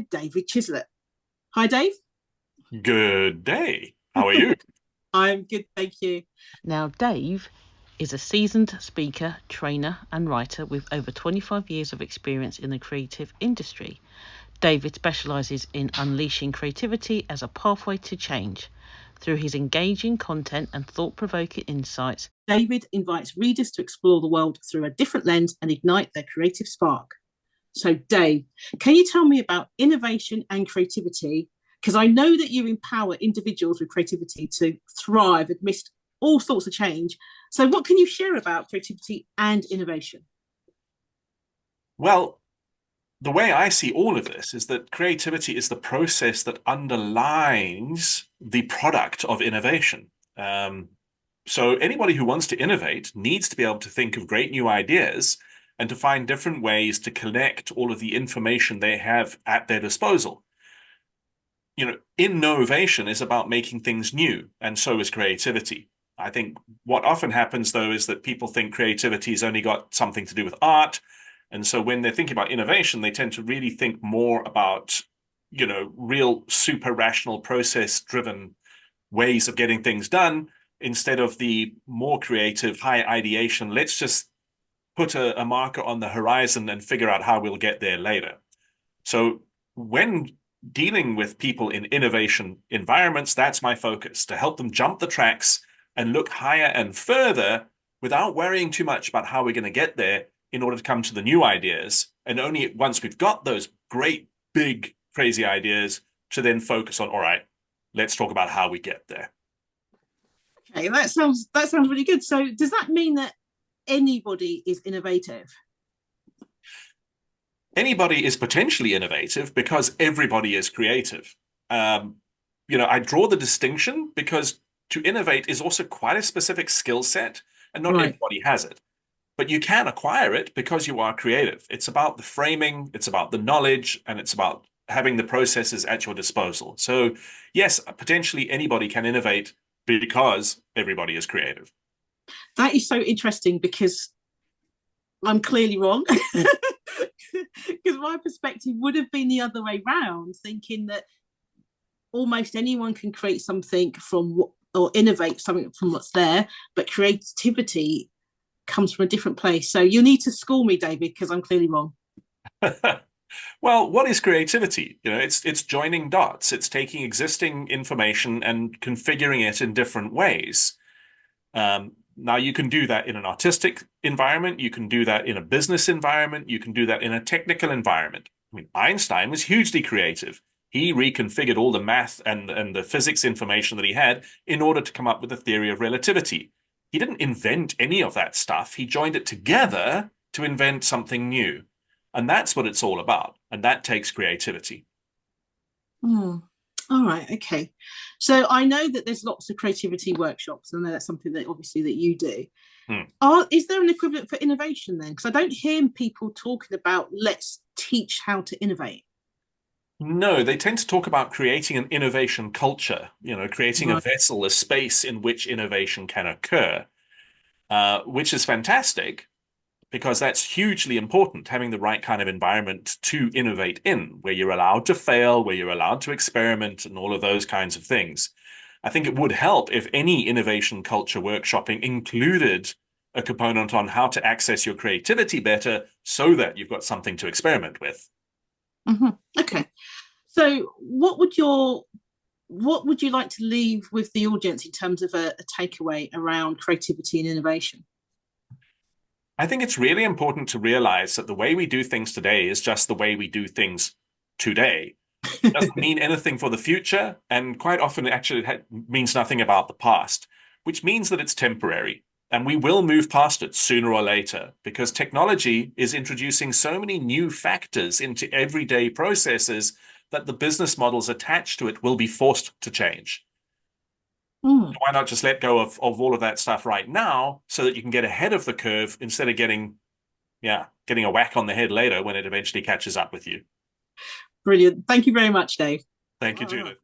David Chislett. Hi, Dave. Good day. How are you? I'm good, thank you. Now, Dave is a seasoned speaker, trainer, and writer with over 25 years of experience in the creative industry. David specialises in unleashing creativity as a pathway to change. Through his engaging content and thought-provoking insights, David invites readers to explore the world through a different lens and ignite their creative spark. So, Dave, can you tell me about innovation and creativity? Because I know that you empower individuals with creativity to thrive amidst all sorts of change. So what can you share about creativity and innovation? Well, the way I see all of this is that creativity is the process that underlines the product of innovation. So anybody who wants to innovate needs to be able to think of great new ideas and to find different ways to connect all of the information they have at their disposal. You know, innovation is about making things new, and so is creativity. I think what often happens, though, is that people think creativity has only got something to do with art. And so when they're thinking about innovation, they tend to really think more about, real super rational process-driven ways of getting things done instead of the more creative, high ideation. Let's just put a marker on the horizon and figure out how we'll get there later. So when dealing with people in innovation environments, that's my focus, to help them jump the tracks and look higher and further without worrying too much about how we're going to get there in order to come to the new ideas. And only once we've got those great, big, crazy ideas to then focus on, all right, let's talk about how we get there. Okay, that sounds really good. So does that mean that anybody is innovative? Anybody is potentially innovative because everybody is creative. I draw the distinction because to innovate is also quite a specific skill set, and not everybody has it. But you can acquire it because you are creative. It's about the framing, it's about the knowledge, and it's about having the processes at your disposal. So yes, potentially anybody can innovate because everybody is creative. That is so interesting because I'm clearly wrong. Because my perspective would have been the other way round, thinking that almost anyone can create something or innovate something from what's there, but creativity comes from a different place. So you need to school me, David, because I'm clearly wrong. Well, what is creativity? It's joining dots. It's taking existing information and configuring it in different ways. Now, you can do that in an artistic environment. You can do that in a business environment. You can do that in a technical environment. I mean, Einstein was hugely creative. He reconfigured all the math and the physics information that he had in order to come up with the theory of relativity. He didn't invent any of that stuff. He joined it together to invent something new. And that's what it's all about. And that takes creativity. All right, okay. So I know that there's lots of creativity workshops, and that's something that obviously that you do. Is there an equivalent for innovation then? Because I don't hear people talking about let's teach how to innovate. No, they tend to talk about creating an innovation culture, creating a vessel, a space in which innovation can occur, which is fantastic because that's hugely important, having the right kind of environment to innovate in, where you're allowed to fail, where you're allowed to experiment, and all of those kinds of things. I think it would help if any innovation culture workshopping included a component on how to access your creativity better so that you've got something to experiment with. Mm-hmm. Okay. So what would you like to leave with the audience in terms of a takeaway around creativity and innovation? I think it's really important to realize that the way we do things today is just the way we do things today. It doesn't mean anything for the future, and quite often it actually means nothing about the past, which means that it's temporary. And we will move past it sooner or later because technology is introducing so many new factors into everyday processes that the business models attached to it will be forced to change. Why not just let go of all of that stuff right now so that you can get ahead of the curve instead of getting a whack on the head later when it eventually catches up with you. Brilliant. Thank you very much, Dave. Thank you, Judith.